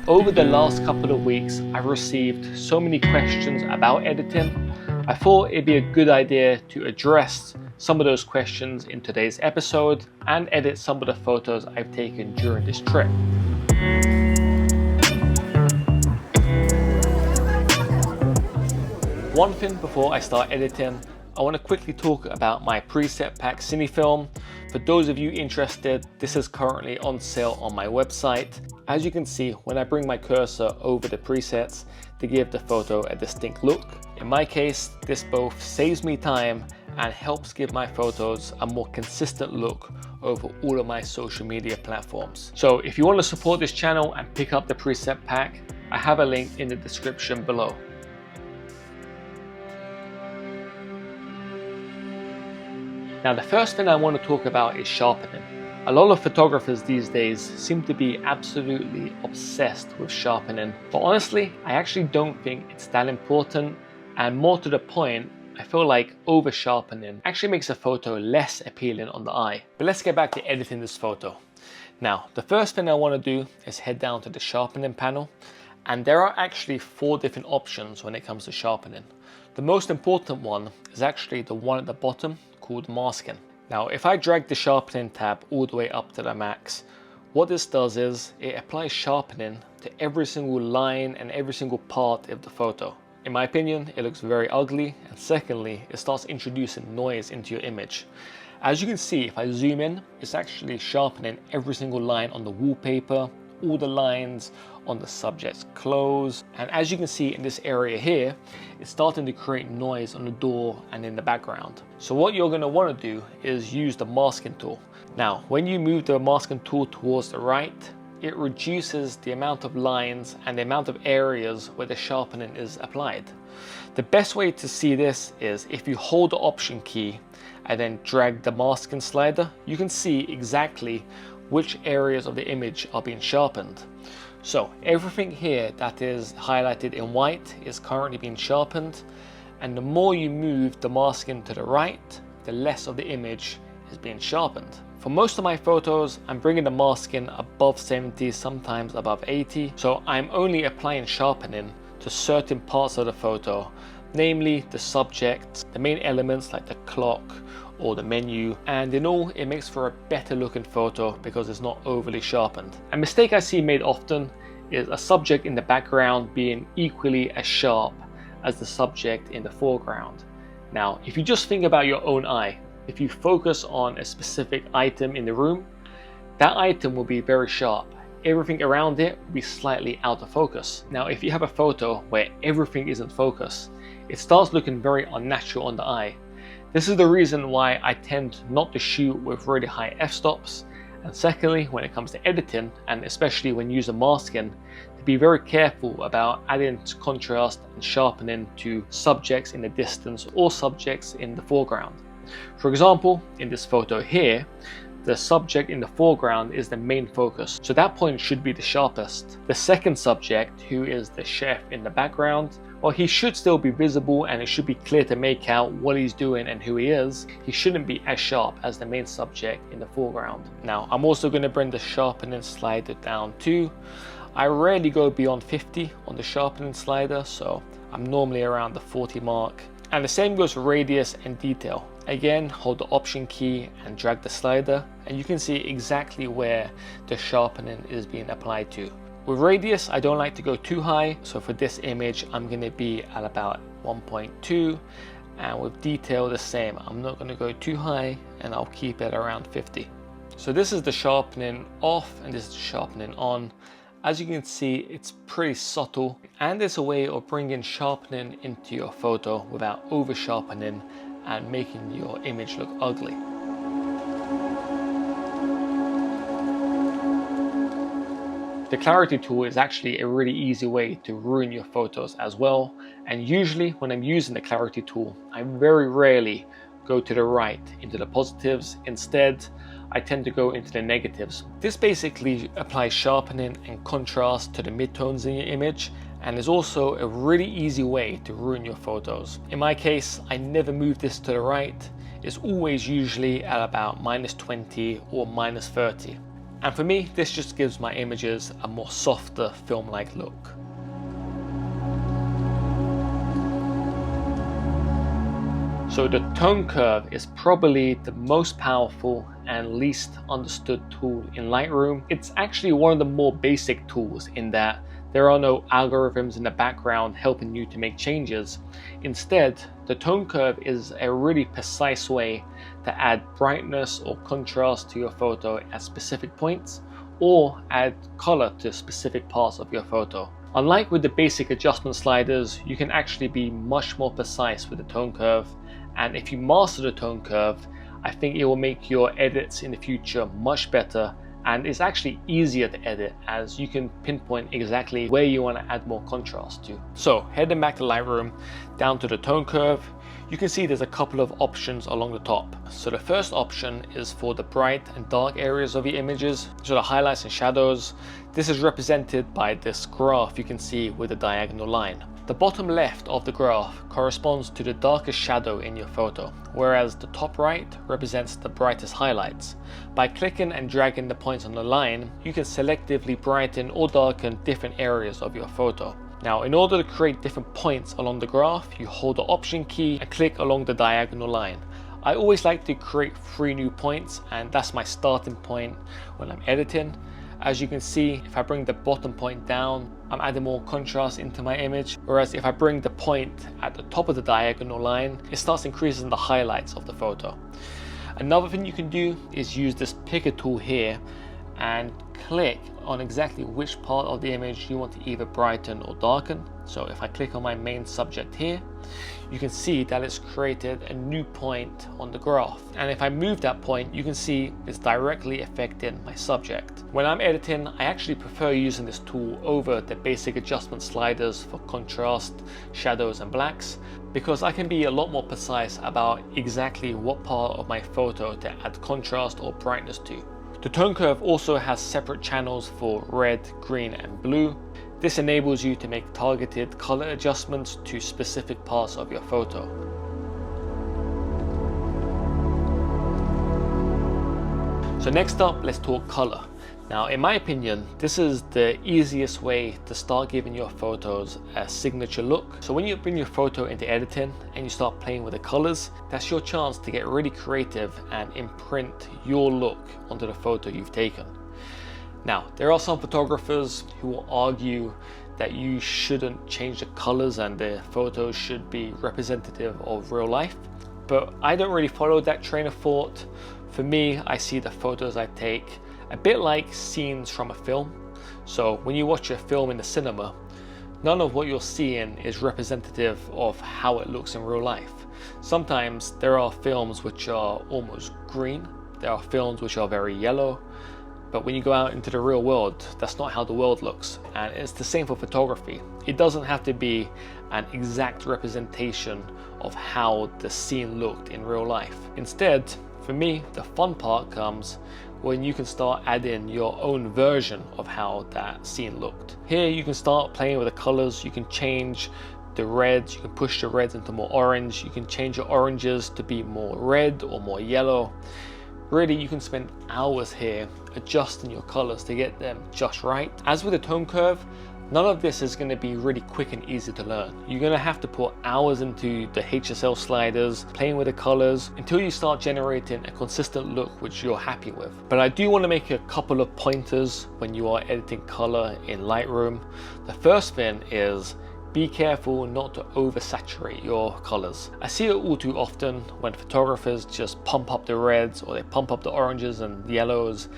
Over the last couple of weeks, I've received so many questions about editing. I thought it'd be a good idea to address some of those questions in today's episode and edit some of the photos I've taken during this trip. One thing before I start editing, I want to quickly talk about my preset pack Cinefilm. For those of you interested, this is currently on sale on my website. As you can see, when I bring my cursor over the presets, they give the photo a distinct look. In my case, this both saves me time and helps give my photos a more consistent look over all of my social media platforms. So if you want to support this channel and pick up the preset pack, I have a link in the description below. Now, the first thing I want to talk about is sharpening. A lot of photographers these days seem to be absolutely obsessed with sharpening, but honestly, I actually don't think it's that important, and more to the point, I feel like over sharpening actually makes a photo less appealing on the eye. But let's get back to editing this photo. Now, the first thing I want to do is head down to the sharpening panel, and there are actually 4 different options when it comes to sharpening. The most important one is actually the one at the bottom, called masking. Now, if I drag the sharpening tab all the way up to the max, what this does is it applies sharpening to every single line and every single part of the photo. In my opinion, it looks very ugly, and secondly, it starts introducing noise into your image. As you can see, if I zoom in, it's actually sharpening every single line on the wallpaper, all the lines on the subject's clothes, and as you can see in this area here, it's starting to create noise on the door and in the background. So what you're going to want to do is use the masking tool. Now, when you move the masking tool towards the right, it reduces the amount of lines and the amount of areas where the sharpening is applied. The best way to see this is if you hold the Option key and then drag the masking slider, you can see exactly which areas of the image are being sharpened. So everything here that is highlighted in white is currently being sharpened, and the more you move the masking to the right, the less of the image is being sharpened. For most of my photos, I'm bringing the masking above 70, sometimes above 80, so I'm only applying sharpening to certain parts of the photo, namely the subject, the main elements like the clock or the menu, and in all, it makes for a better looking photo because it's not overly sharpened. A mistake I see made often is a subject in the background being equally as sharp as the subject in the foreground. Now, if you just think about your own eye, if you focus on a specific item in the room, that item will be very sharp. Everything around it will be slightly out of focus. Now, if you have a photo where everything is in focus, it starts looking very unnatural on the eye. This is the reason why I tend not to shoot with really high f-stops, and secondly, when it comes to editing, and especially when using masking, to be very careful about adding contrast and sharpening to subjects in the distance or subjects in the foreground. For example, in this photo here, the subject in the foreground is the main focus, so that point should be the sharpest. The second subject, who is the chef in the background, well, he should still be visible and it should be clear to make out what he's doing and who he is. He shouldn't be as sharp as the main subject in the foreground. Now, I'm also going to bring the sharpening slider down too. I rarely go beyond 50 on the sharpening slider, so I'm normally around the 40 mark. And the same goes for radius and detail. Again, hold the Option key and drag the slider, and you can see exactly where the sharpening is being applied to. With radius, I don't like to go too high, so for this image, I'm going to be at about 1.2, and with detail the same. I'm not going to go too high, and I'll keep it around 50. So this is the sharpening off, and this is the sharpening on. As you can see, it's pretty subtle, and it's a way of bringing sharpening into your photo without over sharpening and making your image look ugly. The clarity tool is actually a really easy way to ruin your photos as well, and usually when I'm using the clarity tool, I very rarely go to the right into the positives. Instead, I tend to go into the negatives. This basically applies sharpening and contrast to the midtones in your image, and is also a really easy way to ruin your photos. In my case, I never move this to the right. It's always usually at about -20 or -30. And for me, this just gives my images a more softer film-like look. So the tone curve is probably the most powerful and least understood tool in Lightroom. It's actually one of the more basic tools in that there are no algorithms in the background helping you to make changes. Instead, the tone curve is a really precise way to add brightness or contrast to your photo at specific points, or add color to specific parts of your photo. Unlike with the basic adjustment sliders, you can actually be much more precise with the tone curve. And if you master the tone curve, I think it will make your edits in the future much better, and it's actually easier to edit as you can pinpoint exactly where you want to add more contrast to. So heading back to Lightroom, down to the tone curve, you can see there's a couple of options along the top. So the first option is for the bright and dark areas of your images, so the highlights and shadows. This is represented by this graph you can see with a diagonal line. The bottom left of the graph corresponds to the darkest shadow in your photo, whereas the top right represents the brightest highlights. By clicking and dragging the points on the line, you can selectively brighten or darken different areas of your photo. Now, in order to create different points along the graph, you hold the Option key and click along the diagonal line. I always like to create 3 new points, and that's my starting point when I'm editing. As you can see, if I bring the bottom point down, I'm adding more contrast into my image, whereas if I bring the point at the top of the diagonal line, it starts increasing the highlights of the photo. Another thing you can do is use this picker tool here and click on exactly which part of the image you want to either brighten or darken. So if I click on my main subject here, you can see that it's created a new point on the graph. And if I move that point, you can see it's directly affecting my subject. When I'm editing, I actually prefer using this tool over the basic adjustment sliders for contrast, shadows and blacks, because I can be a lot more precise about exactly what part of my photo to add contrast or brightness to. The tone curve also has separate channels for red, green and blue. This enables you to make targeted color adjustments to specific parts of your photo. So next up, let's talk color. Now, in my opinion, this is the easiest way to start giving your photos a signature look. So when you bring your photo into editing and you start playing with the colors, that's your chance to get really creative and imprint your look onto the photo you've taken. Now, there are some photographers who will argue that you shouldn't change the colors and the photos should be representative of real life, but I don't really follow that train of thought. For me, I see the photos I take a bit like scenes from a film. So when you watch a film in the cinema, none of what you're seeing is representative of how it looks in real life. Sometimes there are films which are almost green, there are films which are very yellow, but when you go out into the real world, that's not how the world looks. And it's the same for photography. It doesn't have to be an exact representation of how the scene looked in real life. Instead, for me, the fun part comes when you can start adding your own version of how that scene looked. Here you can start playing with the colors, you can change the reds, you can push the reds into more orange, you can change your oranges to be more red or more yellow. Really, you can spend hours here adjusting your colors to get them just right. As with the tone curve, none of this is going to be really quick and easy to learn. You're going to have to put hours into the HSL sliders, playing with the colors, until you start generating a consistent look which you're happy with. But I do want to make a couple of pointers when you are editing color in Lightroom. The first thing is, be careful not to oversaturate your colors. I see it all too often when photographers just pump up the reds or they pump up the oranges and yellows,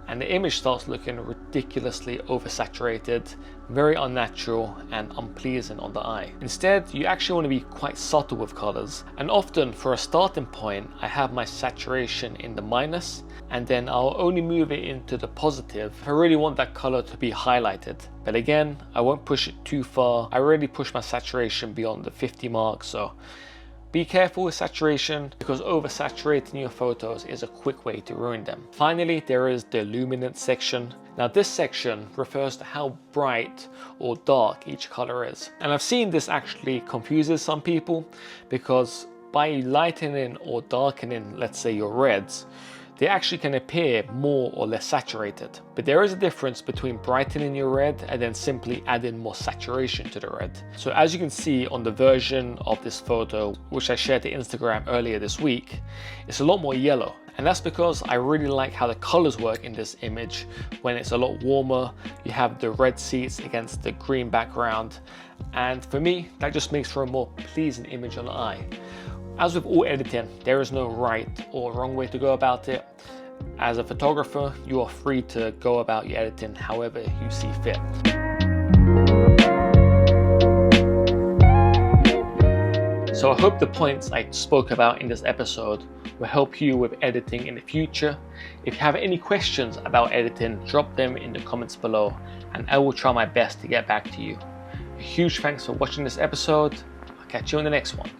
and the image starts looking ridiculously oversaturated, very unnatural and unpleasing on the eye. Instead, you actually want to be quite subtle with colors, and often for a starting point, I have my saturation in the minus, and then I'll only move it into the positive if I really want that color to be highlighted. But again, I won't push it too far. I really push my saturation beyond the 50 mark, so be careful with saturation, because oversaturating your photos is a quick way to ruin them. Finally, there is the luminance section. Now this section refers to how bright or dark each color is. And I've seen this actually confuses some people, because by lightening or darkening, let's say your reds, they actually can appear more or less saturated. But there is a difference between brightening your red and then simply adding more saturation to the red. So as you can see on the version of this photo, which I shared to Instagram earlier this week, it's a lot more yellow. And that's because I really like how the colors work in this image. When it's a lot warmer, you have the red seats against the green background. And for me, that just makes for a more pleasing image on the eye. As with all editing, there is no right or wrong way to go about it. As a photographer, you are free to go about your editing however you see fit. So I hope the points I spoke about in this episode will help you with editing in the future. If you have any questions about editing, drop them in the comments below and I will try my best to get back to you. A huge thanks for watching this episode. I'll catch you on the next one.